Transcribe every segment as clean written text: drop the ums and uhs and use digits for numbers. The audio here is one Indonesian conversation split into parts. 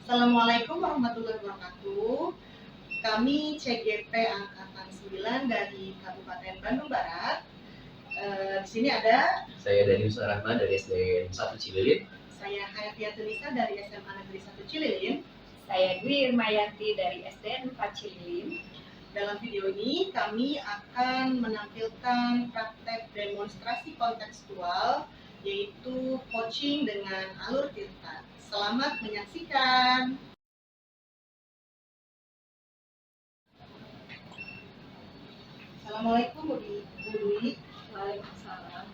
Assalamualaikum warahmatullahi wabarakatuh. Kami CGP Angkatan 9 dari Kabupaten Bandung Barat. Di sini ada Saya Danius Rahman dari SDN 1 Cililin. saya Hayatia Tulisa dari SMA Negeri 1 Cililin. Saya Dwi Irmayanti dari SDN 4 Cililin. Dalam video ini kami akan menampilkan praktek demonstrasi kontekstual yaitu coaching dengan alur tirta. Selamat menyaksikan. Assalamualaikum Bu Dwi. Waalaikumsalam.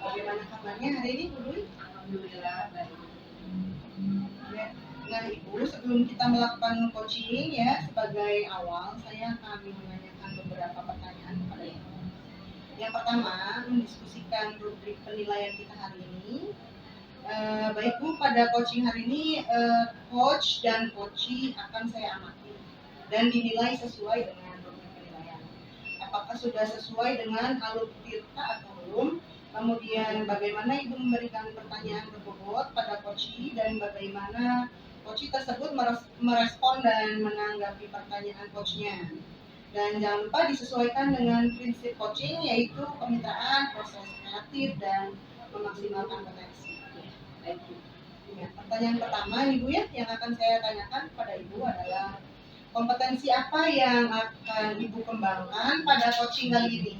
Bagaimana kabarnya hari ini Bu Dwi? Alhamdulillah baik. Nah Ibu, sebelum kita melakukan coaching ya, sebagai awal saya akan menanyakan beberapa pertanyaan kepada Ibu. Yang pertama, mendiskusikan rubrik penilaian kita hari ini. Baik Bu, pada coaching hari ini coach dan coachee akan saya amati dan dinilai sesuai dengan rubrik penilaian. Apakah sudah sesuai dengan alur tirta atau belum? Kemudian bagaimana Ibu memberikan pertanyaan berbobot pada coachee dan bagaimana coachee tersebut merespon dan menanggapi pertanyaan coachnya. Dan jangan lupa disesuaikan dengan prinsip coaching yaitu kemitraan, proses kreatif, dan memaksimalkan potensi. Baik. Ya, pertanyaan pertama Ibu ya, yang akan saya tanyakan kepada Ibu adalah kompetensi apa yang akan Ibu kembangkan pada coaching kali ini?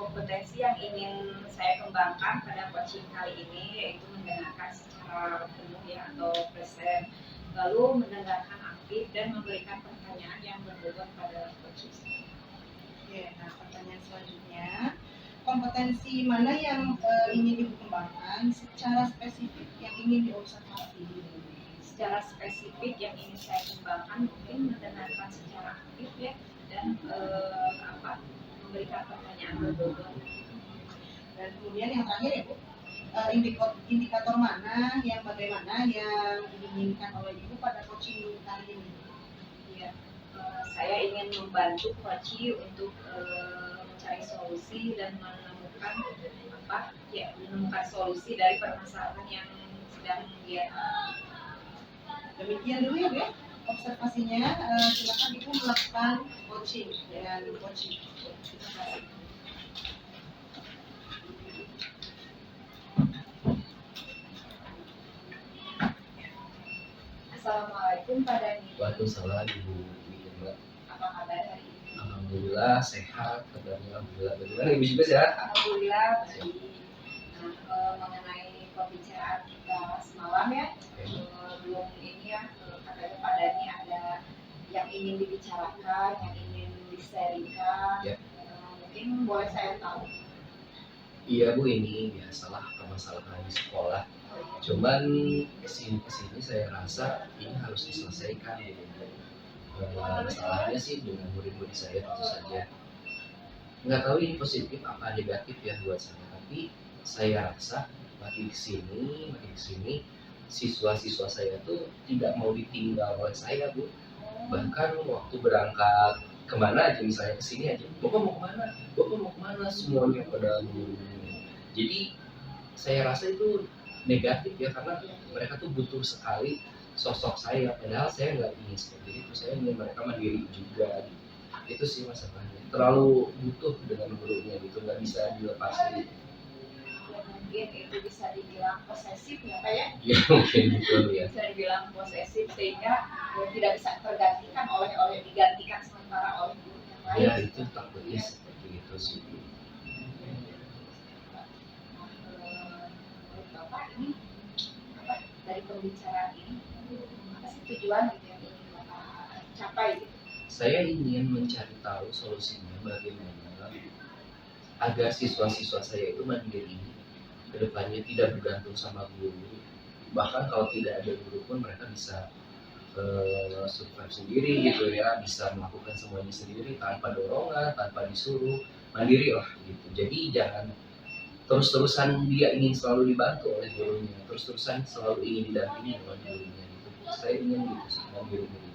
Kompetensi yang ingin saya kembangkan pada coaching kali ini yaitu mendengarkan secara penuh ya atau present, lalu mendengarkan aktif dan memberikan pertanyaan yang berbobot pada coaching. Oke, nah pertanyaan selanjutnya, kompetensi mana yang ingin Ibu kembangkan secara spesifik yang ingin diobservasi? Secara spesifik yang ingin saya kembangkan mungkin mendengarkan secara aktif ya dan memberikan pertanyaan berbobot. Dan kemudian yang terakhir ya Bu, indikator mana yang bagaimana yang diinginkan oleh Ibu pada coaching kali ini? Ya, saya ingin membantu coachee untuk mencari solusi dan menemukan solusi dari permasalahan yang sedang dia. Demikian dulu ya Bu ya observasinya. Silakan Ibu melakukan coaching dengan coaching. Terima kasih. Assalamualaikum Pak Dani. Waalaikumsalam Ibu Irma. Apa kabar hari ini? Alhamdulillah sehat, kabarnya alhamdulillah. Bagaimana Ibu juga sehat? Alhamdulillah baik. Nah, mengenai pembicaraan kita semalam ya, belum ini ya, katanya Pak Dani ada yang ingin dibicarakan, yang ingin di-sharingkan. Ya. Mungkin boleh saya tahu? Iya Bu, ini biasalah permasalahan di sekolah. Cuman kesini saya rasa ini harus diselesaikan gitu. Masalahnya sih dengan murid-murid saya tentu saja. Nggak tahu ini positif apa negatif ya buat saya, tapi saya rasa makin kesini siswa-siswa saya tuh tidak mau ditinggal oleh saya Bu. Bahkan waktu berangkat kemana aja, misalnya kesini aja, Bapak mau kemana, semuanya pada ngomong. Jadi saya rasa itu negatif ya, karena mereka tuh butuh sekali sosok saya, padahal saya nggak ingin seperti itu. Saya ingin mereka mandiri juga gitu. Itu sih masalahnya, terlalu butuh dengan gurunya gitu, nggak bisa dilepas gitu. Mungkin itu bisa dibilang posesif ya Pak ya? Ya mungkin gitu ya. Bisa dibilang posesif sehingga tidak bisa tergantikan digantikan sementara oleh guru yang lain. Ya itu takutnya seperti itu sih. Menurut Bapak ini dari pembicaraan ini apa sih tujuan gitu yang ingin Bapak capai gitu? Saya ingin mencari tahu solusinya bagaimana agar siswa-siswa saya itu mandiri, kedepannya tidak bergantung sama guru. Bahkan kalau tidak ada guru pun mereka bisa survive sendiri gitu ya, bisa melakukan semuanya sendiri tanpa dorongan, tanpa disuruh, mandiri lah gitu. Jadi jangan terus-terusan dia ingin selalu dibantu oleh gurunya, terus-terusan selalu ingin didampingi oleh gurunya gitu. Saya ingin gitu sih, mandiri gitu.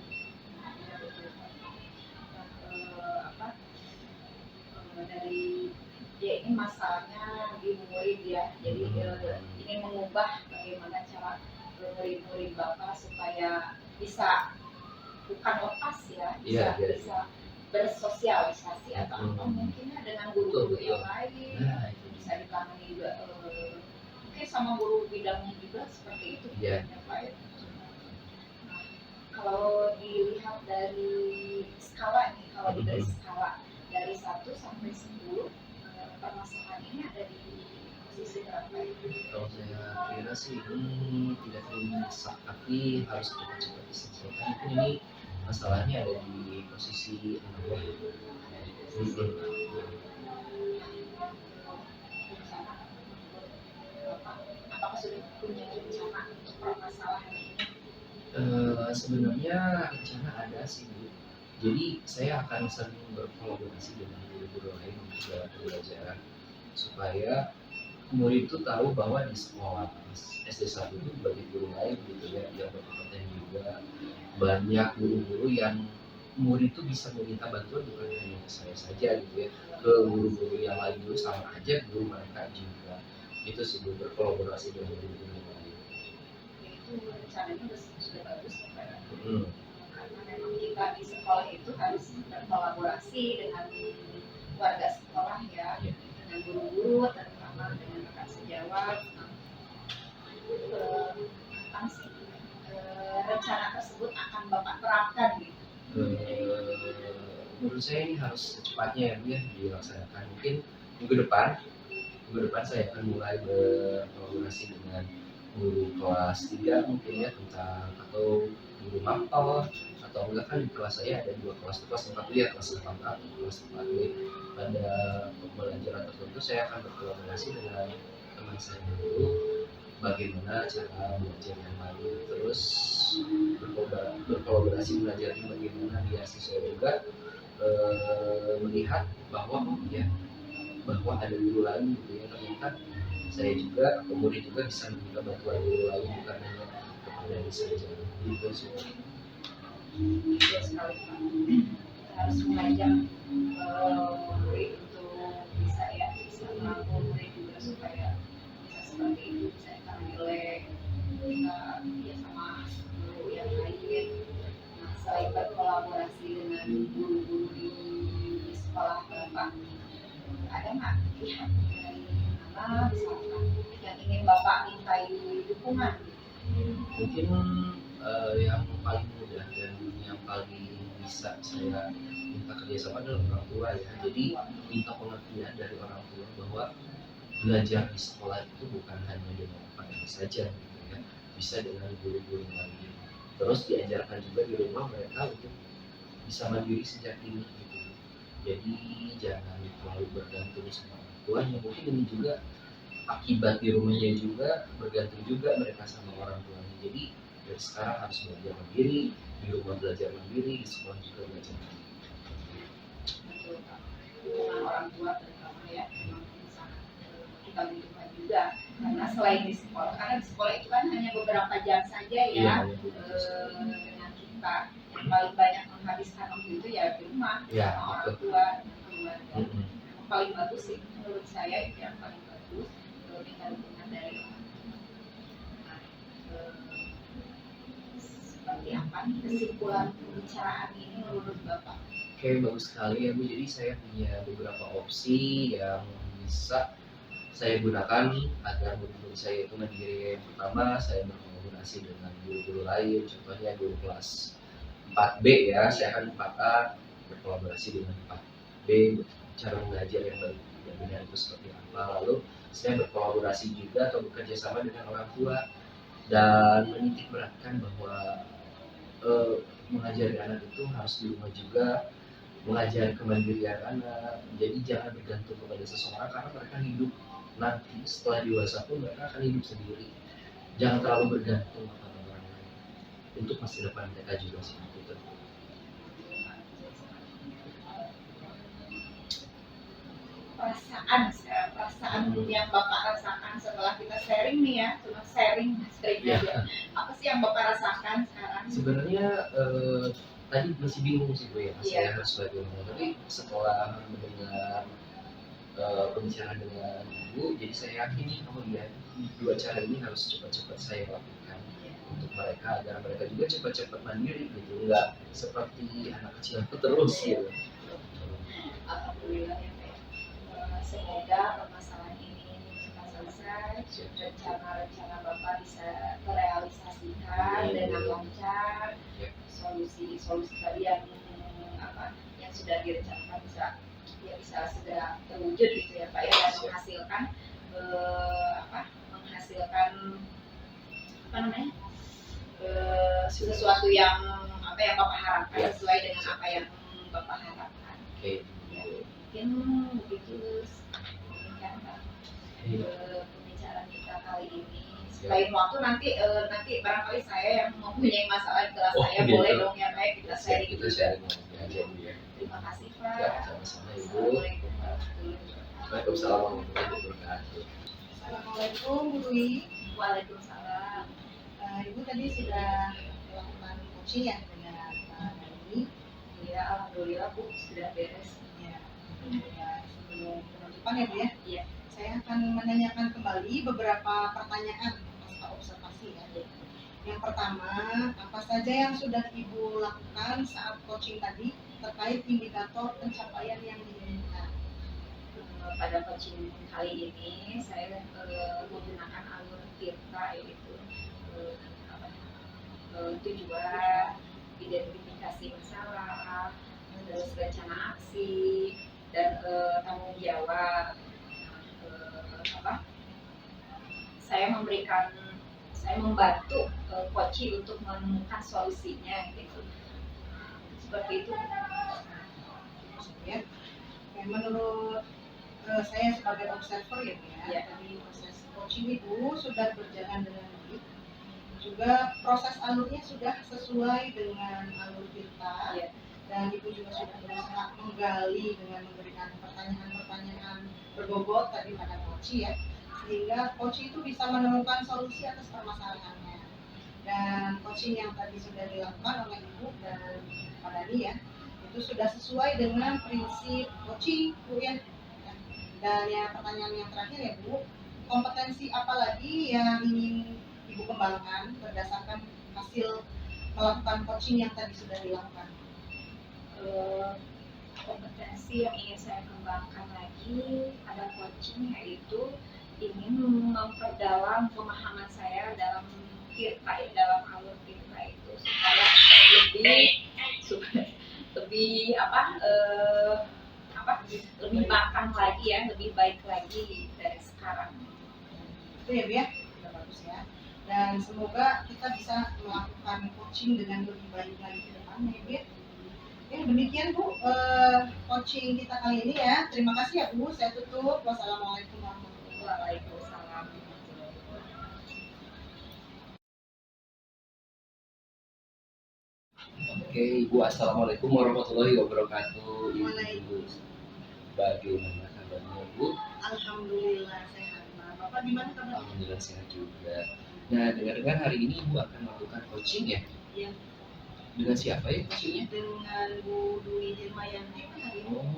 Dari dia ini masalahnya murid ya. Jadi ingin mengubah bagaimana cara murid-murid Bapak supaya bisa bukan lepas ya, bisa bersosialisasi atau apa mungkinnya dengan guru-guru yang lain. Nah, itu Bisa ditangani juga mungkin sama guru bidangnya juga seperti itu ya Pak ya. Nah, kalau dilihat dari skala nih, dari skala dari 1 sampai 10, permasalahan ini ada di posisi berapa ya? Kalau saya kira sih tidak terlalu mendesak, tapi harus cepat-cepat diselesaikan. Mungkin ini masalahnya ada di posisi 6 ya. Apakah sudah punya rencana untuk permasalahan ini? Sebenarnya rencana ada sih Bu. Jadi saya akan sering berkolaborasi dengan guru-guru lain dalam pembelajaran supaya murid itu tahu bahwa di sekolah SD 1 itu banyak guru lain gitu ya yang berkompeten juga, banyak guru-guru yang murid itu bisa meminta bantuan bukan hanya ke saya saja gitu ya, ke guru-guru yang lain dulu sama aja guru mereka juga. Itu sih Bu, berkolaborasi dengan guru-guru lain. Itu rencananya sudah bagus ya Pak. Karena memang kita di sekolah itu harus berkolaborasi dengan warga sekolah ya, dengan guru-guru terutama dengan rekan sejawat. Kapan sih rencana tersebut akan Bapak terapkan gitu? Menurut saya ini harus secepatnya ya Bu ya dilaksanakan. Mungkin minggu depan saya akan mulai berkolaborasi dengan guru kelas 3 mungkin ya tentang, atau guru mapel, atau enggak kan di kelas saya ada 2 kelas, kelas 4 ya, kelas 8A atau kelas 4B. Pada pembelajaran tertentu saya akan berkolaborasi dengan teman saya dulu bagaimana cara belajar yang baik, terus berkolaborasi belajarnya bagaimana dia siswa juga melihat bahwa bahwa ada guru lain gitu ya, ternyata saya juga murid juga bisa meminta bantuan guru lain bukan hanya kepada diri saja gitu sih. Iya sekali Pak. Kita harus mengajak murid untuk bisa merangkul murid juga supaya bisa seperti itu, bisa nilai kita sama guru yang lain. Nah, selain berkolaborasi dengan guru-guru di sekolah Bapak, ada nggak pihak dari mana misalkan yang ingin Bapak mintai dukungan? Mungkin yang paling mudah dan yang paling bisa saya minta kerjasama adalah orang tua ya. Jadi minta pengertian dari orang tua bahwa belajar di sekolah itu bukan hanya dengan pandang saja gitu ya, bisa dengan guru-guru lain. Terus diajarkan juga di rumah mereka untuk bisa mandiri sejak dini gitu. Jadi jangan terlalu bergantung sama orang tuanya. Mungkin ini juga akibat di rumahnya juga bergantung juga mereka sama orang tuanya. Jadi dari sekarang harus belajar mandiri, di rumah belajar mandiri, di sekolah juga belajar mandiri. Betul Pak. Dukungan orang tua terutama ya memang sangat kita butuhkan juga, karena selain di sekolah, karena di sekolah itu kan hanya beberapa jam saja ya, dengan kita yang paling banyak menghabiskan waktu itu ya di rumah sama orang tua dan keluarga. Yang paling bagus sih menurut saya itu yang paling bagus, minta dukungan dari orang tua. Nah, seperti apa nih kesimpulan pembicaraan ini menurut Bapak? Oke, bagus sekali ya Bu. Jadi saya punya beberapa opsi yang bisa saya gunakan agar guru-guru saya itu mandiri. Yang pertama, saya berkolaborasi dengan guru-guru lain, contohnya guru kelas 4B ya, saya akan 4A berkolaborasi dengan 4B, cara mengajar yang baik dan benar itu seperti apa. Lalu saya berkolaborasi juga atau bekerja sama dengan orang tua dan menitik beratkan bahwa mengajari anak itu harus di rumah juga, mengajar kemandirian anak. Jadi jangan bergantung kepada seseorang karena mereka hidup nanti setelah dewasa pun mereka akan hidup sendiri. Jangan terlalu bergantung kepada orang lain untuk masa depan mereka juga seperti itu. Perasaan yang Bapak rasakan setelah kita sharing nih ya, cuma sharing aja. Apa sih yang Bapak rasakan sekarang? Sebenarnya tadi masih bingung sih Bu ya, saya harus bagaimana. Tapi setelah mendengar berbicara dengan ibu, jadi saya yakin nih, oh iya, dua cara ini harus cepat-cepat saya lakukan untuk mereka agar mereka juga cepat-cepat mandiri gitu, nggak seperti anak kecil terus gitu. Alhamdulillah ya Pak. Semoga permasalahan ini cepat selesai, rencana-rencana Bapak bisa terrealisasikan dengan lancar, solusi-solusi tadi yang yang sudah direncanakan bisa segera terwujud gitu ya Pak ya, dan menghasilkan sesuatu yang Bapak harapkan, sesuai dengan apa yang Bapak harapkan. Oke. Ya, mungkin begitu kan Pak, pembicaraan kita kali ini. Lain waktu nanti barangkali saya yang mempunyai masalah di kelas saya, gitu. boleh dong ya Pak, kita sharing Kita juga. sharing aja Bu ya. Terima kasih Pak. Ya, sama-sama Ibu. Assalamualaikum warahmatullahi wabarakatuh. Waalaikumsalam warahmatullahi wabarakatuh. Assalamualaikum Bu Dwi. Waalaikumsalam. Ibu tadi sudah melakukan coaching ya dengan Pak Dani. Iya, alhamdulillah Bu sudah beres. Ya, sebelum penutupan ya Bu ya. Iya. Saya akan menanyakan kembali beberapa pertanyaan pasca observasi ya. Yang pertama, apa saja yang sudah Ibu lakukan saat coaching tadi terkait indikator pencapaian yang diinginkan? Pada coaching kali ini saya menggunakan alur Tirta, yaitu tujuan, identifikasi masalah, terus rencana aksi, dan tanggung jawab. Saya membantu coaching untuk menemukan solusinya gitu. Seperti itu. Ya. Menurut saya sebagai observer ya Bu ya, Ya. dari proses coaching Ibu sudah berjalan dengan baik. Juga proses alurnya sudah sesuai dengan alur kita. Ya. Dan Ibu juga sudah berusaha menggali dengan memberikan pertanyaan-pertanyaan berbobot tadi pada coaching ya, sehingga coaching itu bisa menemukan solusi atas permasalahannya. Dan coaching yang tadi sudah dilakukan oleh Ibu dan Pak Dani ya, itu sudah sesuai dengan prinsip coaching Bu ya. Dan ya pertanyaan yang terakhir ya Bu, kompetensi apa lagi yang ingin Ibu kembangkan berdasarkan hasil melakukan coaching yang tadi sudah dilakukan? Kompetensi yang ingin saya kembangkan lagi pada coaching, yaitu ingin memperdalam pemahaman saya dalam Tirta, dalam alur Tirta itu, supaya lebih lebih matang lagi ya, lebih baik lagi dari sekarang. Itu ya Bu ya, sudah bagus ya. Dan semoga kita bisa melakukan coaching dengan lebih baik lagi ke depannya ya Bu ya. Ya demikian Bu coaching kita kali ini ya. Terima kasih ya Bu. Saya tutup. Wassalamualaikum warahmatullahi wabarakatuh. Waalaikumsalam. Oke Ibu, assalamualaikum warahmatullahi wabarakatuh. Ibu, bagaimana kabarnya Bu? Alhamdulillah sehat. Nah, Bapak gimana kabarnya? Alhamdulillah sehat juga. Nah, dengar-dengar hari ini Ibu akan melakukan coaching ya? Iya. Dengan siapa ya coachingnya? Dengan Bu Dwi Hirmayanti kan hari ini. Oh,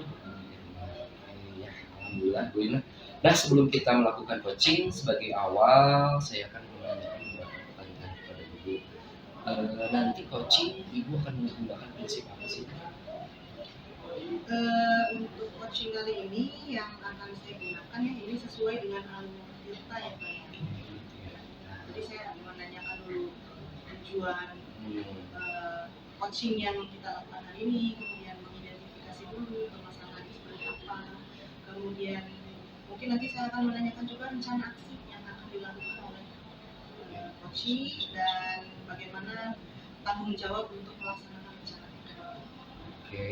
ya, alhamdulillah Bu Ina. Nah, sebelum kita melakukan coaching, sebagai awal saya akan menanyakan beberapa pertanyaan kepada Ibu. Nanti coaching Ibu akan menggunakan prinsip apa sih? Untuk coaching kali ini yang akan saya gunakan ya, ini sesuai dengan alur kita ya Pak ya. Jadi saya menanyakan dulu tujuan coaching yang kita lakukan hari ini, kemudian mengidentifikasi dulu permasalahan seperti apa, kemudian mungkin nanti saya akan menanyakan juga rencana aksi yang akan dilakukan oleh coaching dan bagaimana tanggung jawab untuk melaksanakan rencana itu. Oke,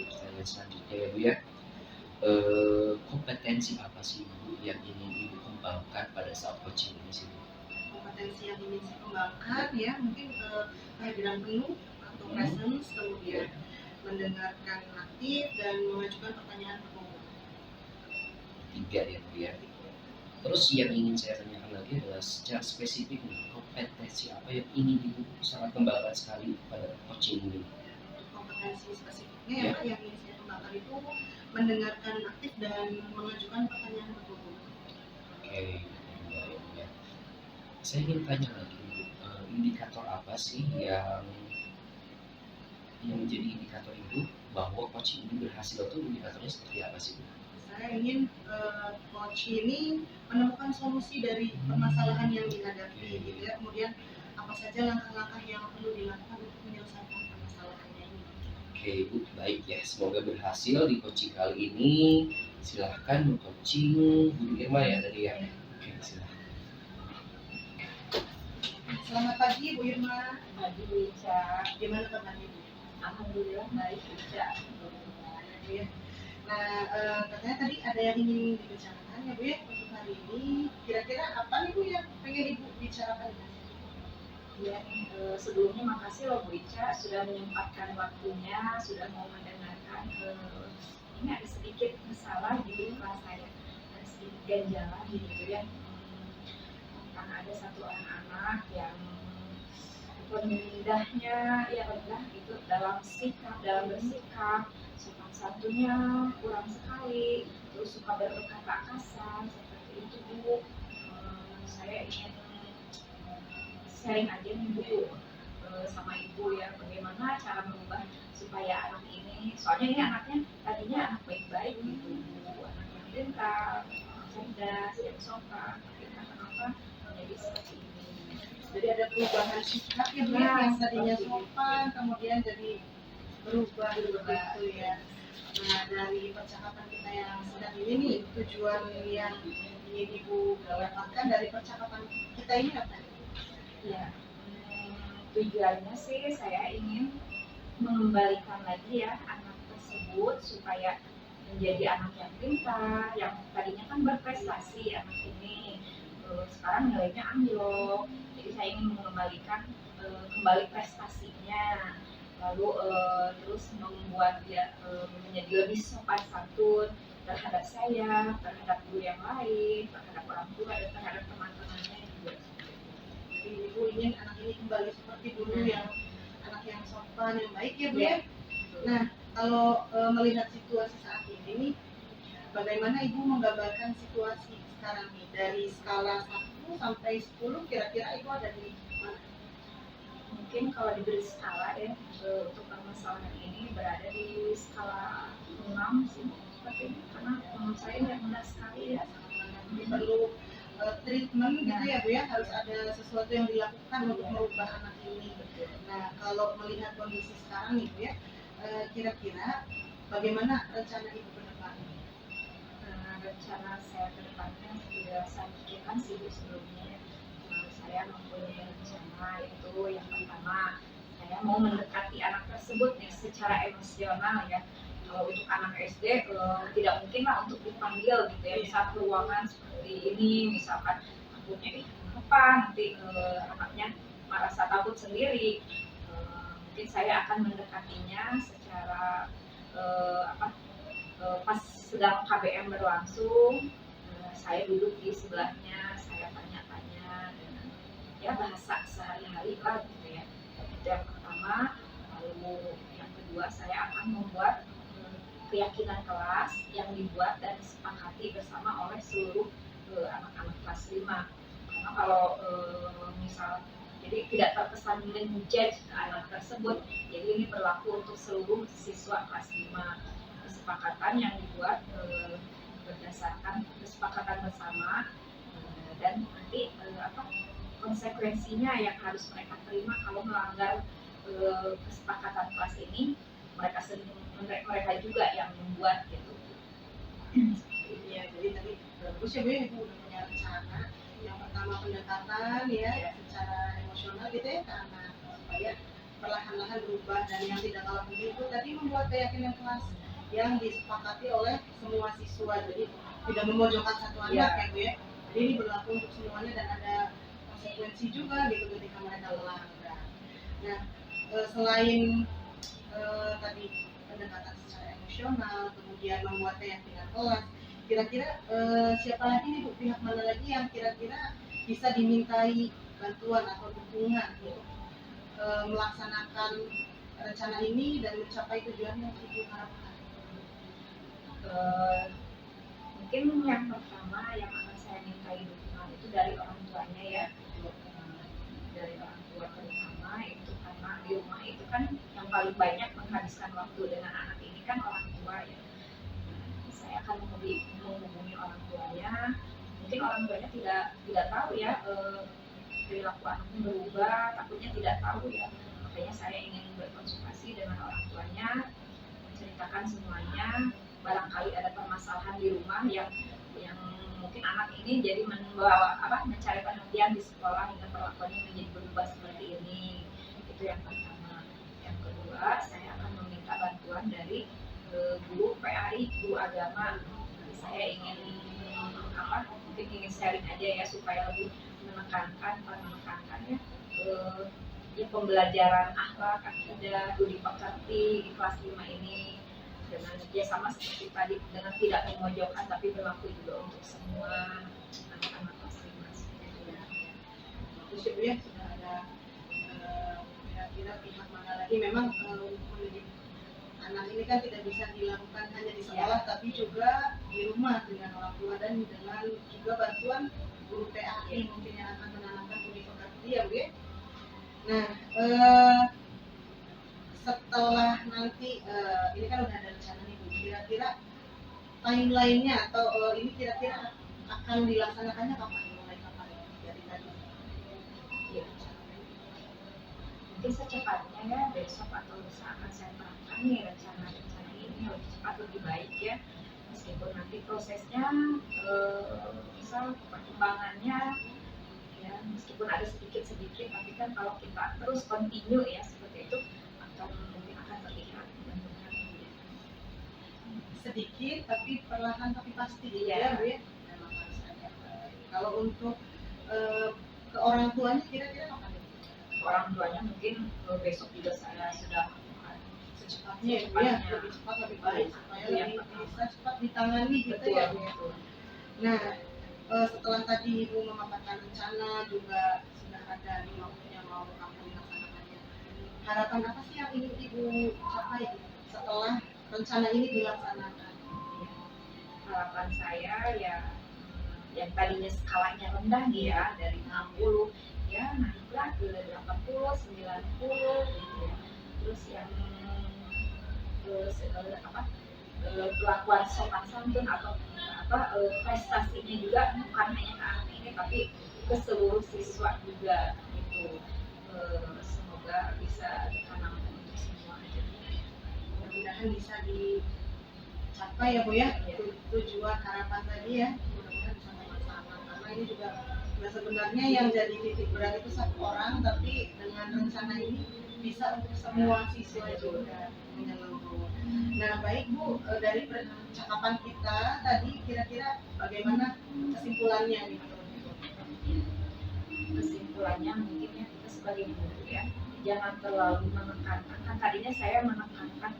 pertanyaan selanjutnya ya Bu ya. Kompetensi apa sih Bu yang ingin Ibu kembangkan pada saat coaching ini sih Bu? Kompetensi yang ingin saya kembangkan ya mungkin kehadiran penuh atau presence, kemudian mendengarkan aktif dan mengajukan pertanyaan berbobot. 3 ya Bu ya. Terus yang ingin saya tanyakan lagi adalah secara spesifik nih, kompetensi apa yang ingin Ibu sangat kembangkan sekali pada coaching ini? Kompetensi spesifiknya ya Pak yang ingin saya kembangkan itu mendengarkan aktif dan mengajukan pertanyaan berbobot. Oke, baik ya. Saya ingin tanya lagi, Bu, indikator apa sih yang menjadi indikator itu bahwa coach ini berhasil itu indikatornya seperti apa sih, Bu? Saya ingin coach ini menemukan solusi dari permasalahan yang dihadapi, gitu ya. Kemudian apa saja langkah-langkah yang perlu dilakukan untuk menyelesaikan permasalahannya ini. Oke, Bu, baik ya. Semoga berhasil di coaching kali ini. Silahkan coaching Bu Irma ya tadi ya. Oke, silahkan. Selamat pagi Bu Irma. Pagi Bu Ica. Gimana kabarnya Bu? Alhamdulillah baik Bu Ica. Ya. Nah, katanya tadi ada yang ingin dibicarakan ya Bu ya untuk hari ini. Kira-kira apa nih Bu yang pengen Ibu bicarakan? Ya, sebelumnya makasih loh Bu Ica sudah menyempatkan waktunya, sudah mau mendengarkan. Ini ada sedikit masalah di kelas saya, ada sedikit ganjalan gitu ya. Karena ada satu anak-anak yang rendahnya, ya rendah itu dalam sikap, dalam bersikap, sopan santunnya kurang sekali, terus suka berkata kasar seperti itu Bu. Saya ingin sharing aja nih Bu sama Ibu ya, bagaimana cara merubah supaya anak ini, soalnya ini anaknya tadinya anak baik-baik gitu Bu, anak yang pintar, cerdas, yang sopan, tapi kenapa menjadi seperti ini. Jadi ada perubahan sikap ya Bu ya, yang tadinya sopan kemudian jadi berubah begitu ya. Nah, dari percakapan kita yang sedang ini nih, tujuan yang ingin Ibu dapatkan dari percakapan kita ini apa? Ya, tujuannya sih saya ingin mengembalikan lagi ya anak tersebut supaya menjadi anak yang pintar, yang tadinya kan berprestasi anak ini, sekarang nilainya anjlok. Jadi saya ingin mengembalikan kembali prestasinya, lalu terus membuat dia menjadi lebih sopan santun terhadap saya, terhadap guru yang lain, terhadap orang tua dan terhadap teman-temannya juga. Jadi Ibu ingin anak ini kembali seperti dulu yang anak yang sopan, yang baik ya Bu ya. Nah, kalau melihat situasi saat ini nih, bagaimana Ibu menggambarkan situasi sekarang nih dari skala 1 sampai 10 kira-kira Ibu ada di mana? Mungkin kalau diberi skala ya untuk permasalahan ini berada di skala 6 sih seperti ini, karena menurut saya ini rendah sekali ya. Ini perlu treatment gitu ya Bu ya, harus ada sesuatu yang dilakukan untuk merubah anak ini. Nah, kalau melihat kondisi sekarang nih Bu ya, kira-kira bagaimana rencana Ibu ke depan? Rencana saya ke depannya sudah saya pikirkan sih Bu sebelumnya. Saya mempunyai rencana itu yang pertama, saya mau mendekati anak tersebut nih secara emosional ya. Kalau untuk anak SD tidak mungkin lah untuk dipanggil gitu ya, bisa ke ruangan seperti ini, misalkan takutnya apa nanti anaknya merasa takut sendiri. Mungkin saya akan mendekatinya secara pas sedang KBM berlangsung, saya duduk di sebelahnya, saya tanya-tanya dengan ya bahasa sehari-hari lah gitu ya. Itu yang pertama. Lalu yang kedua, saya akan membuat keyakinan kelas yang dibuat dan disepakati bersama oleh seluruh anak-anak kelas 5. Karena kalau misal jadi tidak terkesan menjudge anak tersebut, jadi ini berlaku untuk seluruh siswa kelas 5. Kesepakatan yang dibuat berdasarkan kesepakatan bersama dan nanti konsekuensinya yang harus mereka terima kalau melanggar kesepakatan kelas ini, mereka juga yang membuat gitu. Ya, jadi tadi bagus ya Bu ya, Ibu udah punya rencana. Yang pertama pendekatan ya, secara emosional gitu ya, karena supaya perlahan-lahan berubah, dan yang tidak kalah penting itu tadi membuat keyakinan kelas yang disepakati oleh semua siswa, jadi tidak memojokkan satu anak ya Bu ya. Jadi ini berlaku untuk semuanya dan ada konsekuensi juga gitu ketika mereka melanggar. Nah, selain tadi pendekatan secara emosional, kemudian membuat keyakinan kelas, kira-kira siapa lagi nih Bu, pihak mana lagi yang kira-kira bisa dimintai bantuan atau dukungan untuk melaksanakan rencana ini dan mencapai tujuan yang Ibu harapkan? Eh, Mungkin yang pertama yang akan saya minta dukungan itu dari orang tuanya ya. Dari orang tua terutama itu, karena di rumah itu kan yang paling banyak menghabiskan waktu dengan anak ini kan orang tua ya. Saya akan menghubungi orang tuanya. Mungkin orang tuanya tidak tahu ya, perilaku anaknya berubah, takutnya tidak tahu ya. Makanya saya ingin berkonsultasi dengan orang tuanya, menceritakan semuanya. Barangkali ada permasalahan di rumah yang mungkin anak ini jadi mencari perhatian di sekolah hingga perlakuannya menjadi berubah seperti ini. Itu yang pertama. Yang kedua, saya akan meminta bantuan dari guru PAI, guru agama. Saya ingin mungkin ingin sharing aja ya supaya lebih menekankan ya, ya pembelajaran akhlak, akidah, budi pekerti di kelas 5 ini dengan ya sama seperti tadi, dengan tidak memojokkan tapi berlaku juga untuk semua anak-anak kelas 5 seperti itu ya. Terus ya Bu ya, sudah ada kira-kira pihak mana lagi memang mendidik anak ini kan tidak bisa dilakukan hanya di sekolah tapi juga di rumah dengan orang tua dan dengan juga bantuan guru PAI mungkin yang akan menanamkan budi pekerti ya Bu ya. Nah, setelah nanti ini kan udah ada rencana nih Bu, kira-kira timeline-nya atau ini kira-kira akan dilaksanakannya kapan? Mulai kapan dari tadi? Ya. Mungkin secepatnya ya, besok atau lusa akan saya terapkan nih rencana ini lebih cepat lebih baik ya. Meskipun nanti prosesnya misal perkembangannya ya meskipun ada sedikit tapi kan kalau kita terus continue ya seperti itu mungkin akan terlihat mudah-mudahan sedikit tapi perlahan tapi pasti ya Bu ya. Memang harus ada. Kalau untuk ke orang tuanya kira-kira kapan? Orang tuanya mungkin besok juga saya sudah secepatnya ya, lebih cepat lebih baik supaya lebih bisa cepat ditangani gitu ya Bu. Nah, setelah tadi Ibu memaparkan rencana juga sudah ada di waktunya mau kamu dilaksanakannya. Harapan apa sih yang ingin Ibu capai setelah rencana ini dilaksanakan? Harapan saya ya yang tadinya skalanya rendah nih ya dari 60 ya naiklah ke 80, 90 gitu ya. Terus yang kelakuan sopan santun atau prestasinya juga bukan hanya ke anak ini tapi ke seluruh siswa juga itu. Semoga bisa ditanamkan untuk semua. Mudah-mudahan bisa dicapai ya Bu ya, tujuan harapan tadi ya, mudah-mudahan bisa sama-sama karena ini juga sebenarnya yang jadi titik berat itu satu orang tapi dengan rencana ini bisa untuk semua siswa juga menyeluruh. Nah baik Bu, dari percakapan kita tadi kira-kira bagaimana kesimpulannya nih menurut Ibu? Kesimpulannya mungkin ya kita sebagai guru ya jangan terlalu menekankan, kan tadinya saya menekankan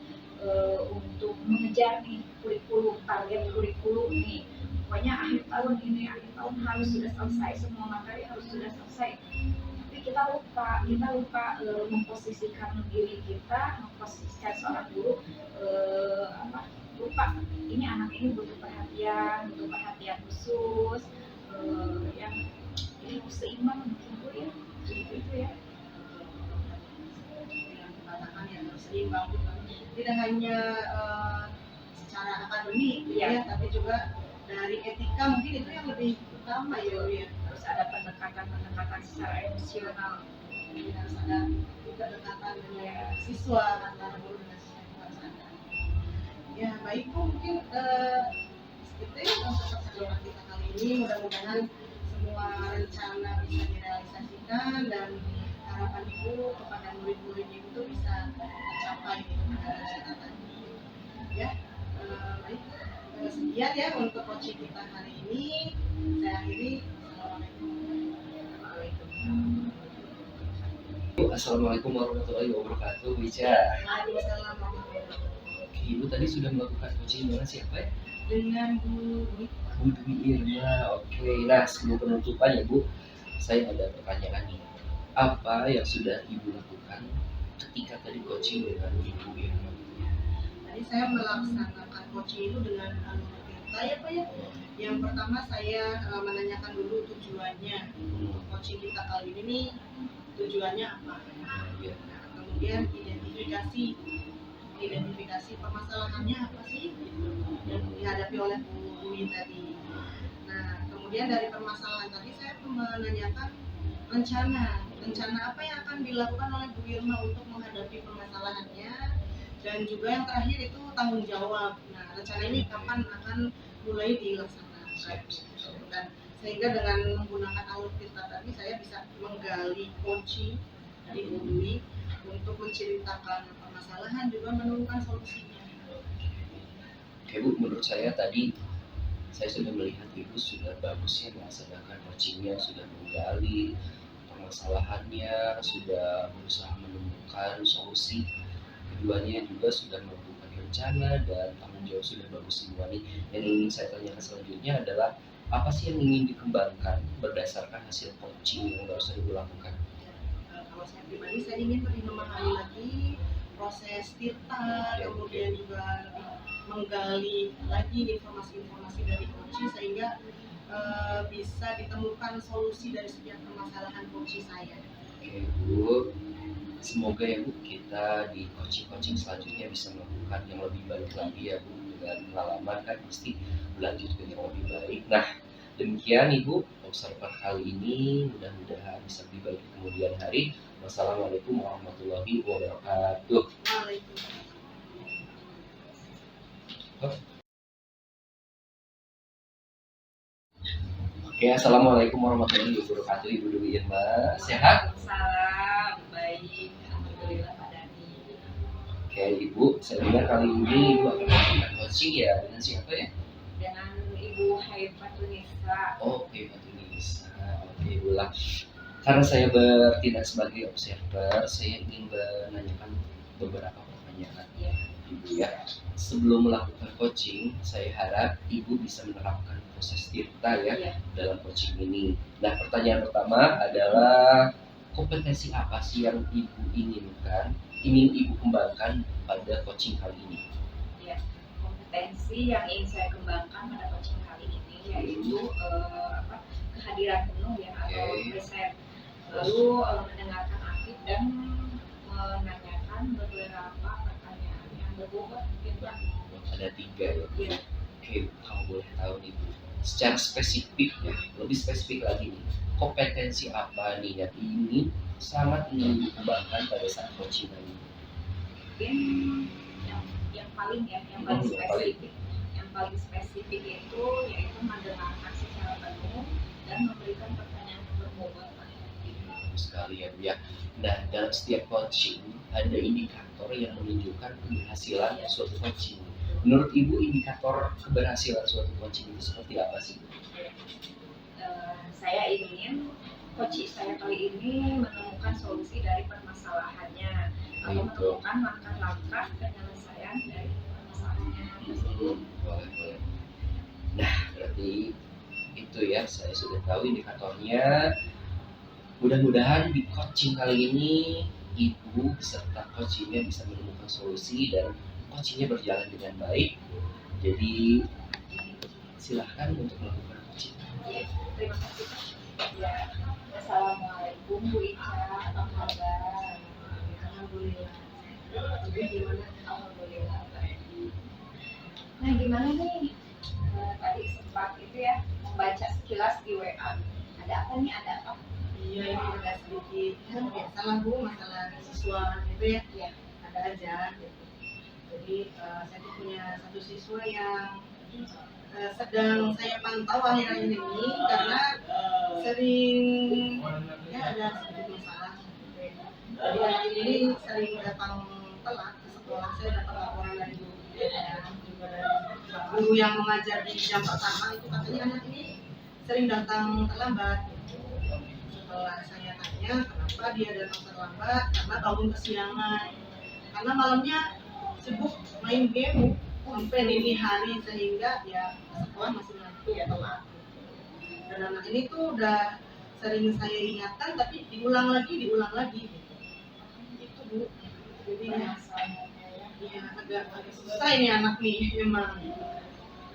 untuk mengejar nih kurikulum, target kurikulum nih pokoknya akhir tahun harus sudah selesai, semua materi harus sudah selesai. Tapi kita lupa memposisikan diri kita, memposisikan seorang guru lupa ini anak ini butuh perhatian khusus yang ini harus seimbang mungkin Bu ya, gitu ya. Yang dikatakan yang seimbang tidak hanya secara akademik ya, tapi juga dari etika mungkin itu yang lebih utama ya Bu ya. Harus ada pendekatan secara emosional, harus ada kedekatan dengan siswa antara guru dengan siswa harus ada. Ya baik Bu, mungkin itu ya untuk percakapan kita kali ini, mudah-mudahan semua rencana bisa direalisasikan dan harapan Ibu kepada murid-murid itu bisa tercapai dengan rencana tadi. Ya, baik. Sekian ya untuk coaching kita hari ini. Saya akhiri. Assalamualaikum warahmatullahi wabarakatuh. Wija. Waalaikumsalam warahmatullahi wabarakatuh. Ibu tadi sudah melakukan coaching dengan siapa ya? Dengan Bu Dwi Irma. Oke. Nah sebelum penutupan ya Bu, saya ada pertanyaan nih. Apa yang sudah Ibu lakukan ketika tadi coaching dengan Ibu Irma? Tadi Jadi saya melaksanakan coaching itu dengan alur kita ya Pak ya. Yang pertama saya menanyakan dulu tujuannya untuk coaching kita kali ini nih, tujuannya apa. Nah, kemudian identifikasi permasalahannya apa sih gitu, yang dihadapi oleh Bu Win tadi. Nah, kemudian dari permasalahan tadi saya menanyakan rencana apa yang akan dilakukan oleh Bu Irma untuk menghadapi permasalahannya, dan juga yang terakhir itu tanggung jawab. Nah, rencana ini kapan akan mulai dilaksanakan. Dan sehingga dengan menggunakan alur kita tadi saya bisa menggali kunci dari Bu Dwi untuk menceritakan permasalahan juga menemukan solusinya. Oke Bu, menurut saya tadi saya sudah melihat Ibu sudah bagus ya melaksanakan coachingnya, sudah menggali permasalahannya, sudah berusaha menemukan solusi. Keduanya juga sudah melakukan rencana dan tanggung jawab sudah bagus semua nih. Yang ingin saya tanyakan selanjutnya adalah apa sih yang ingin dikembangkan berdasarkan hasil coaching yang baru saja dilakukan? Kalau saya pribadi saya ingin lebih memahami lagi proses tirta, kemudian juga menggali lagi informasi-informasi dari coaching sehingga bisa ditemukan solusi dari setiap permasalahan coaching saya. Oke Bu, semoga ya Bu kita di coaching selanjutnya bisa melakukan yang lebih baik lagi ya Bu, dengan pengalaman kan pasti berlanjut ke yang lebih baik. Nah demikian Ibu observer kali ini, mudah-mudahan bisa lebih baik di kemudian hari. Wassalamualaikum warahmatullahi wabarakatuh. Waalaikumsalam. Oke, assalamualaikum warahmatullahi wabarakatuh Ibu Dwi Irma, sehat? Waalaikumsalam, baik, alhamdulillah Pak Dani. Oke Ibu, saya dengar kali ini Ibu akan melakukan coaching ya dengan siapa ya? Dengan Ibu Haifatunisa. Oke, Fatunisa. Oke Ibu lah. Karena saya bertindak sebagai observer, saya ingin menanyakan beberapa pertanyaan Ya. Ibu ya. Sebelum melakukan coaching, saya harap Ibu bisa menerapkan proses tirta ya dalam coaching ini. Nah, pertanyaan pertama adalah kompetensi apa sih yang Ibu ingin Ibu kembangkan pada coaching kali ini? Ya, kompetensi yang ingin saya kembangkan pada coaching kali ini yaitu kehadiran penuh ya atau present. Lalu mendengarkan aktif dan menanyakan beberapa pertanyaan yang berbobot mungkin Pak. Ada 3 ya. Ya. Oke, kalau boleh tahu nih Bu, secara spesifik ya, lebih spesifik lagi nih, kompetensi apa nih yang sangat ingin dikembangkan pada saat coaching ini? Mungkin yang paling spesifik, yang paling spesifik itu yaitu mendengarkan secara penuh dan memberikan pertanyaan yang berbobot. Sekali ya Bu ya. Nah, dalam setiap coaching ada indikator yang menunjukkan keberhasilan suatu coaching. Menurut Ibu indikator keberhasilan suatu coaching itu seperti apa sih? Saya ingin coaching saya kali ini menemukan solusi dari permasalahannya atau menemukan langkah-langkah penyelesaian dari permasalahannya tersebut. Boleh. Nah, berarti itu ya, saya sudah tahu indikatornya. Mudah-mudahan di coaching kali ini Ibu beserta coachingnya bisa menemukan solusi dan coachingnya berjalan dengan baik. Jadi silahkan untuk melakukan coaching. Ya, terima kasih. Ya, assalamualaikum Bu Ica, apa kabar? Alhamdulillah. Jadi gimana? Alhamdulillah baik. Nah gimana nih? Tadi sempat itu ya membaca sekilas di WA. Ada apa nih? Ada apa? Iya, ini ada sedikit biasalah Bu, masalah siswa gitu ya. Iya. Ada aja gitu. Jadi saya tuh punya satu siswa yang sedang saya pantau akhir-akhir ini karena sering ya ada sedikit masalah gitu ya. Jadi anak ini sering datang telat ke sekolah. Saya dapat laporan dari guru dan juga dari guru yang mengajar di jam pertama itu katanya anak ini sering datang terlambat. Setelah saya tanya kenapa dia datang terlambat, karena bangun kesiangan, karena malamnya sibuk main game sampai dini hari sehingga ya sekolah masih ngantuk ya telat. Dan anak ini tuh udah sering saya ingatkan tapi diulang lagi gitu. Itu Bu. Jadi Iya, agak susah ini anak nih memang.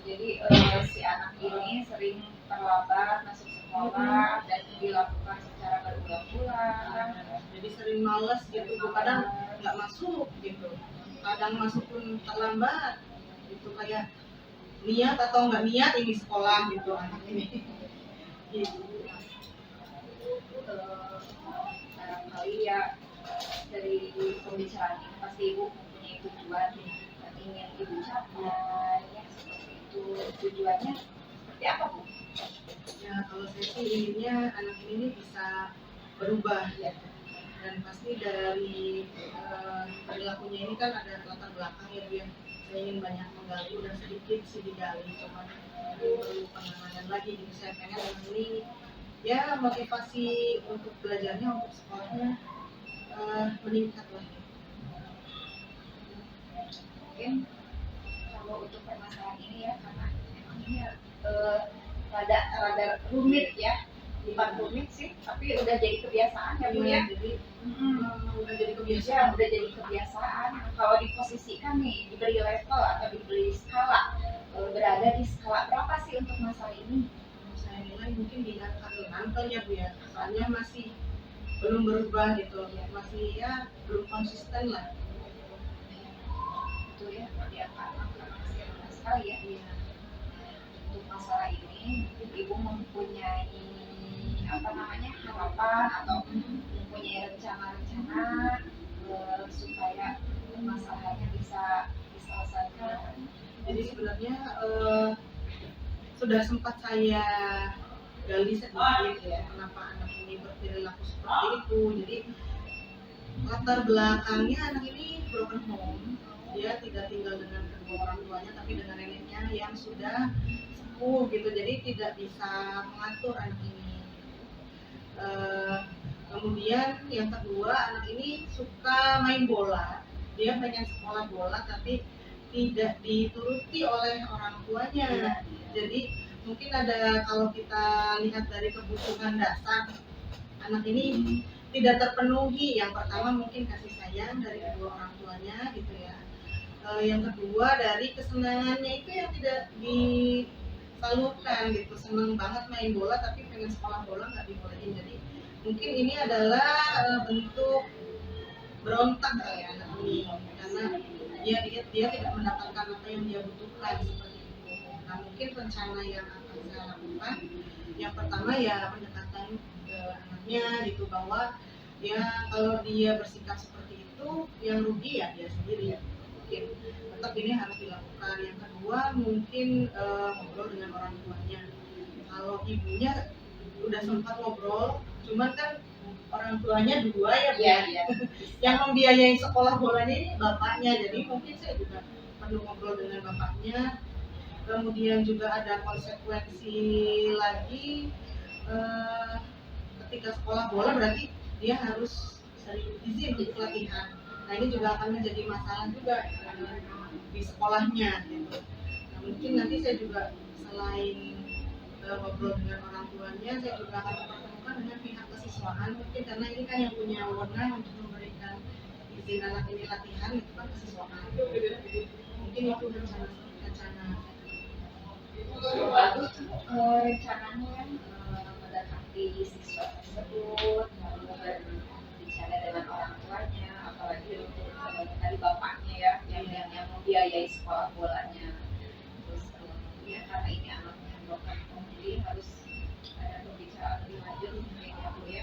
Jadi si anak ini sering terlambat masuk sekolah dan dilakukan secara berulang-ulang. Jadi sering males gitu, kadang nggak masuk gitu, kadang masuk pun terlambat gitu, kayak niat atau nggak niat ini sekolah gitu anak ini. Gitu. Barangkali ya dari pembicaraan ini pasti ibu mempunyai tujuan yang ingin ibu capai ya seperti itu. Tujuannya seperti apa bu? Ya kalau saya sih inginnya anak ini bisa berubah ya, dan pasti dari perilakunya ini kan ada latar belakang ya Bu ya. Saya ingin banyak menggali dan sedikit sih digali, cuman perlu penanganan lagi. Jadi saya pengen anak ini ya motivasi untuk belajarnya, untuk sekolahnya meningkat lah. Mungkin kalau untuk permasalahan ini ya karena memang ini rada rumit ya, bukan rumit sih tapi udah jadi kebiasaan ya bu ya. Jadi udah jadi Ya, kebiasaan. udah jadi kebiasaan. Kalau diposisikan nih, diberi level atau diberi skala, berada di skala berapa sih untuk masalah ini? Saya nilai mungkin di angka 6 ya Bu ya, soalnya masih belum berubah gitu, masih ya belum konsisten lah. Itu ya, di angka 6 karena masih rendah sekali ya. Iya. Untuk masalah ini, mungkin ibu mempunyai apa namanya harapan atau mempunyai rencana-rencana supaya masalahnya bisa diselesaikan. Jadi sebenarnya sudah sempat saya gali sedikit ya, kenapa anak ini berperilaku seperti itu. Jadi latar belakangnya anak ini broken home, dia tidak tinggal dengan kedua orang tuanya tapi dengan neneknya yang sudah sepuh gitu, jadi tidak bisa mengatur anak ini. Kemudian yang kedua, anak ini suka main bola, dia pengen sekolah bola tapi tidak dituruti oleh orang tuanya. Jadi mungkin ada, kalau kita lihat dari kebutuhan dasar anak ini tidak terpenuhi. Yang pertama mungkin kasih sayang dari kedua orang tuanya gitu ya. Yang kedua dari kesenangannya itu yang tidak disalurkan gitu, seneng banget main bola tapi pengen sekolah bola nggak dibolehin. Jadi mungkin ini adalah bentuk berontak ya anak ini, karena dia tidak mendapatkan apa yang dia butuhkan seperti itu. Nah mungkin rencana yang akan saya lakukan, yang pertama ya pendekatan ke anaknya gitu, bahwa ya kalau dia bersikap seperti itu yang rugi ya dia sendiri ya. Mungkin tetap ini harus dilakukan. Yang kedua mungkin ngobrol dengan orang tuanya. Kalau ibunya udah sempat ngobrol, cuman kan orang tuanya dua ya Bu. Iya. Yang membiayai sekolah bolanya ini bapaknya, jadi mungkin saya juga perlu ngobrol dengan bapaknya. Kemudian juga ada konsekuensi lagi, ketika sekolah bola berarti dia harus sering izin untuk latihan. Nah ini juga akan menjadi masalah juga di sekolahnya gitu. Nah, mungkin nanti saya juga selain ngobrol dengan orang tuanya, saya juga akan mempertemukan dengan pihak kesiswaan mungkin, karena ini kan yang punya wewenang untuk memberikan izin anak ini latihan itu kan kesiswaan. Mungkin itu rencana. Bagus rencananya kan mendekati siswa tersebut, lalu berbicara dengan orang tuanya, apalagi untuk tadi bapaknya ya yang membiayai sekolah bolanya. Terus ya karena ini anaknya broken home, jadi harus berbicara lebih lanjut mungkin ya Bu ya,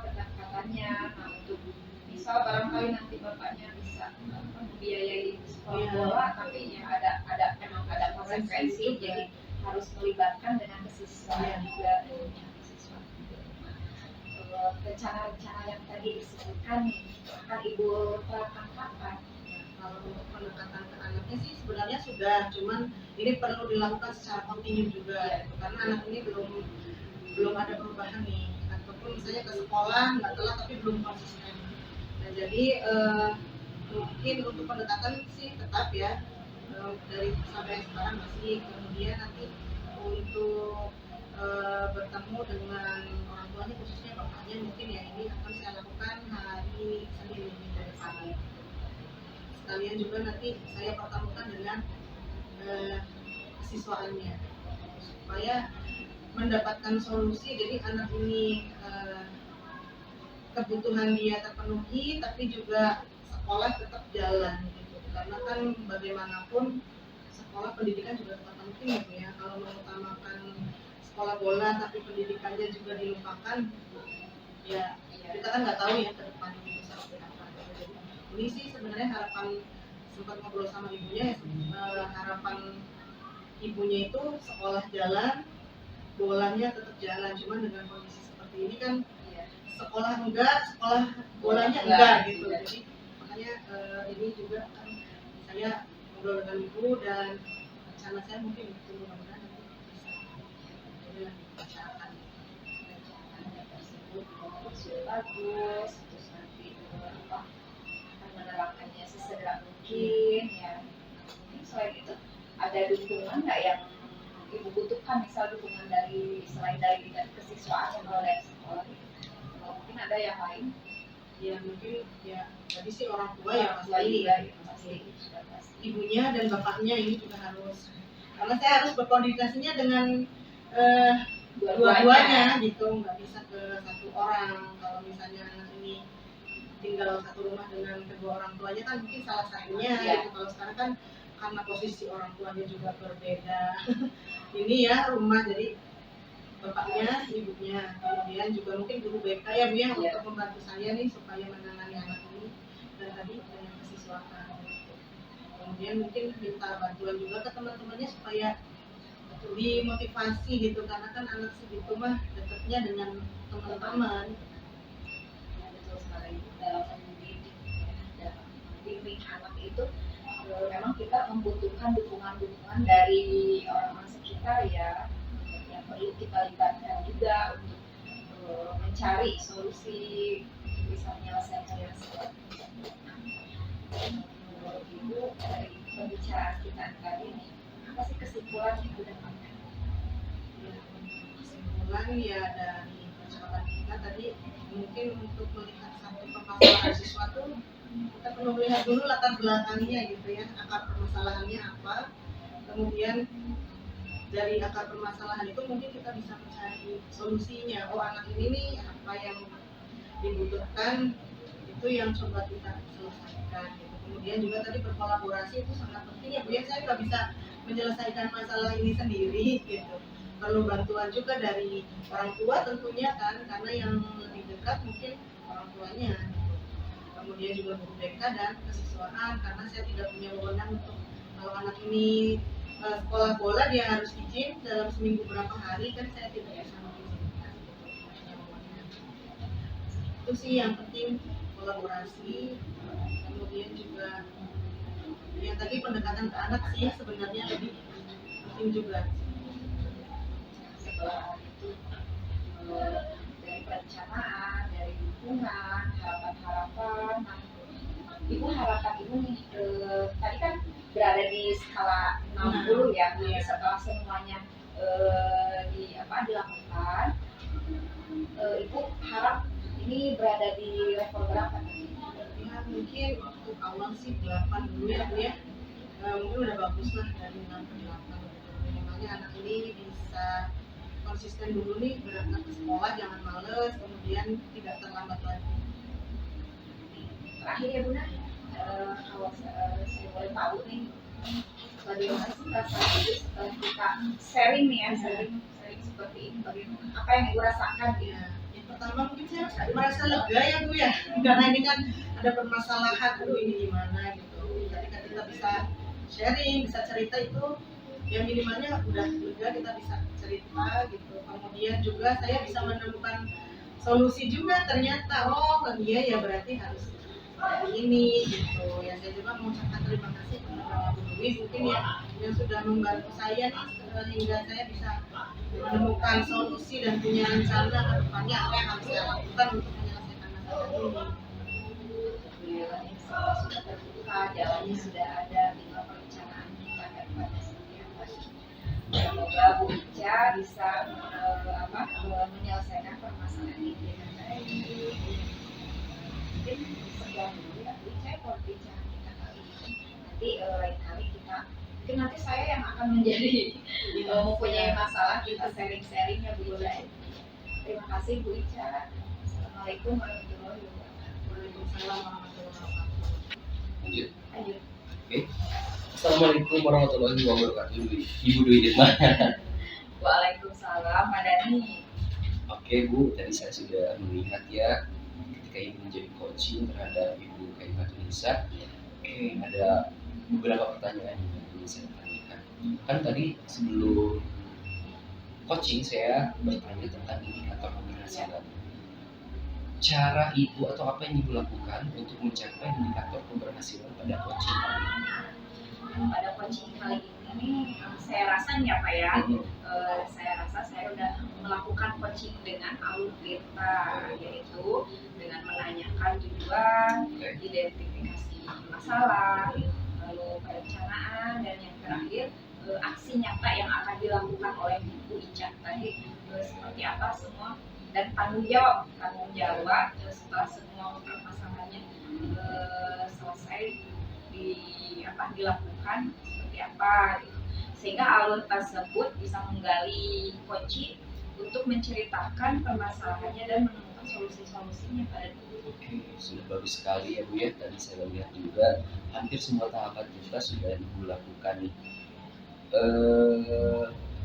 pendekatannya. Nah untuk misal barangkali nanti bapaknya bisa membiayai sekolah bola, tapi ya memang ada konsekuensi, jadi harus melibatkan dengan kesiswaan juga siswa. Rencana-rencana yang tadi disebutkan nih akan ibu terapkan kapan? Kalau untuk pendekatan ke anaknya sih sebenarnya sudah, cuman ini perlu dilakukan secara kontinu juga gitu, karena anak ini belum ada perubahan nih, ataupun misalnya ke sekolah nggak telat tapi belum konsisten. Nah jadi mungkin untuk pendekatan sih tetap ya, dari sampai sekarang masih. Kemudian nanti untuk bertemu dengan orang tuanya khususnya bapaknya, mungkin ya ini akan saya lakukan hari Senin minggu depan. sekalian juga nanti saya pertemukan dengan siswaannya supaya mendapatkan solusi. Jadi anak ini kebutuhan dia terpenuhi tapi juga sekolah tetap jalan gitu, karena kan bagaimanapun sekolah pendidikan juga tetap penting gitu ya. Kalau mengutamakan sekolah bola tapi pendidikannya juga dilupakan, ya kita kan nggak tahu ya ke depan itu seperti apa. Jadi ini sih sebenarnya harapan, sempat ngobrol sama ibunya ya, harapan ibunya itu sekolah jalan, bolanya tetap jalan. Cuman dengan kondisi seperti ini kan sekolah enggak, sekolah bolanya enggak gitu. Jadi makanya ini juga kan saya ngobrol dengan ibu, dan rencana saya mungkin itu mudah-mudahan nanti bisa dibicarakan tersebut sudah bagus, terus nanti akan menerapkannya sesegera mungkin ya. Mungkin selain itu ada dukungan nggak yang ibu butuhkan, misal dukungan dari selain dari kesiswaan atau dari sekolah, mungkin ada yang lain? Ya mungkin ya tadi sih orang tua ya pasti ibunya dan bapaknya ini juga harus, karena saya harus berkoordinasinya dengan dua-duanya gitu, nggak bisa ke satu orang. Kalau misalnya anak ini tinggal satu rumah dengan kedua orang tuanya kan mungkin salah satunya gitu. Kalau sekarang kan karena posisi orang tuanya juga berbeda ini ya rumah, jadi bapaknya, ibunya, kemudian juga mungkin guru BK ya Bu ya, untuk membantu saya nih supaya menangani anak ini, dan tadi dengan kesiswaan. Kemudian mungkin minta bantuan juga ke teman-temannya supaya dimotivasi gitu, karena kan anak segitu mah dekatnya dengan teman-teman. Betul sekali, dalam mendidik dalam membimbing anak itu memang kita membutuhkan dukungan-dukungan dari orang sekitar ya, yang perlu kita libatkan juga untuk mencari solusi bisa menyelesaikan masalah. Menurut Ibu dari pembicaraan kita tadi ini, apa sih kesimpulan yang kita dapatkan? Kesimpulan ya dari percakapan kita tadi, mungkin untuk melihat satu permasalahan sesuatu kita perlu melihat dulu latar belakangnya gitu ya, akar permasalahannya apa. Kemudian dari akar permasalahan itu mungkin kita bisa mencari solusinya. Oh anak ini nih apa yang dibutuhkan, itu yang coba kita selesaikan gitu. Kemudian juga tadi berkolaborasi itu sangat penting ya Bu ya, saya nggak bisa menyelesaikan masalah ini sendiri gitu, perlu bantuan juga dari orang tua tentunya kan, karena yang lebih dekat mungkin orang tuanya. Kemudian juga guru BK dan kesiswaan, karena saya tidak punya wewenang untuk kalau anak ini sekolah bola dia harus izin dalam seminggu berapa hari, kan saya tidak bisa mengizinkan gitu. Itu sih yang penting, kolaborasi. Kemudian juga yang tadi pendekatan ke anak sih sebenarnya lebih penting juga. Setelah itu dari perencanaan, dari dukungan, harapan-harapan. Nah, Ibu harapan Ibu nih, tadi kan berada di skala 60 ya. Nanti setelah semuanya dilakukan, Ibu harap ini berada di level berapa nanti? Ya mungkin untuk awal sih 8 dulu ya Bu ya. Mungkin udah bagus lah dari 6 ke 8 gitu. Minimalnya anak ini bisa konsisten dulu nih berangkat ke sekolah, jangan males, kemudian tidak terlambat lagi. Terakhir ya Bunda, kalau saya boleh tahu nih, bagaimana sih perasaan Ibu setelah kita sharing nih ya, sharing seperti ini, bagaimana, apa yang Ibu rasakan gitu? Ya, yang pertama mungkin saya merasa lega ya Bu ya, karena ini kan ada permasalahan, aduh ini gimana gitu. Ketika kita bisa sharing, bisa cerita itu, ya minimalnya udah lega, kita bisa cerita gitu. Kemudian juga saya bisa menemukan solusi juga, ternyata oh iya ya berarti harus kayak ini gitu. Ya saya juga mengucapkan terima kasih kepada Bu Dwi mungkin ya yang sudah membantu saya nih sehingga saya bisa menemukan solusi dan punya rencana ke depannya apa yang harus saya lakukan untuk menyelesaikan masalah ini. Semua sudah terbuka, jalannya sudah ada, tinggal perencanaan kita ke depannya seperti apa. Semoga Bu Ica bisa menyelesaikan permasalahan ini dengan baik. Mungkin sekian dulu ya Bu Ica perbincangan kita kali ini. nanti lain kali kita mungkin nanti saya yang akan menjadi mempunyai masalah, kita sharing-sharing ya Bu Ica. Terima kasih Bu Ica. Assalamualaikum warahmatullahi wabarakatuh. Waalaikumsalam warahmatullahi wabarakatuh. Lanjut. Lanjut. Oke. Assalamualaikum warahmatullahi wabarakatuh. Ibu Dwi Dirma. Waalaikumsalam, Madani. Oke Bu, tadi saya sudah melihat ya ketika ingin menjadi coaching terhadap Ibu Kaifatunisa. Oke, ada beberapa pertanyaan yang ingin saya tanyakan. Kan tadi sebelum coaching saya bertanya tentang indikator keberhasilan. Cara Ibu atau apa yang Ibu lakukan untuk mencapai indikator keberhasilan pada coaching kali ini? Pada coaching kali ini saya rasa nih ya Pak ya, saya rasa saya udah melakukan coaching dengan alur tirta, yaitu dengan menanyakan tujuan, identifikasi masalah, lalu perencanaan, dan yang terakhir aksi nyata yang akan dilakukan oleh Bu Ica tadi seperti apa semua, dan tanggung jawab setelah semua permasalahannya selesai dilakukan seperti apa gitu. Sehingga alur tersebut bisa menggali coaching untuk menceritakan permasalahannya dan menemukan solusi-solusinya pada dulu. Oke, sudah bagus sekali ya Bu ya. Tadi saya lihat juga hampir semua tahapan kita sudah Ibu lakukan nih.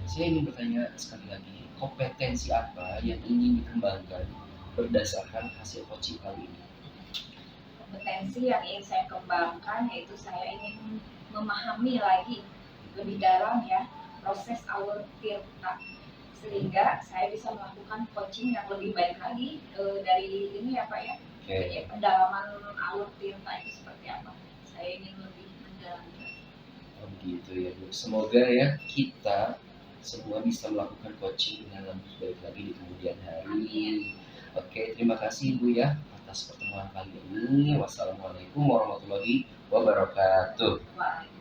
Saya ingin bertanya sekali lagi, kompetensi apa yang ingin dikembangkan berdasarkan hasil coaching kali ini? Kompetensi yang ingin saya kembangkan yaitu saya ingin memahami lagi lebih dalam ya proses alur tirta, sehingga saya bisa melakukan coaching yang lebih baik lagi dari ini ya Pak ya. Jadi pendalaman alur tirta itu seperti apa, saya ingin lebih mendalami. Oh begitu ya Bu. Semoga ya kita semua bisa melakukan coaching dengan lebih baik lagi di kemudian hari. Amin. Oke, terima kasih Bu ya atas pertemuan kali ini. Wassalamualaikum warahmatullahi wabarakatuh. Waalaikumsalam.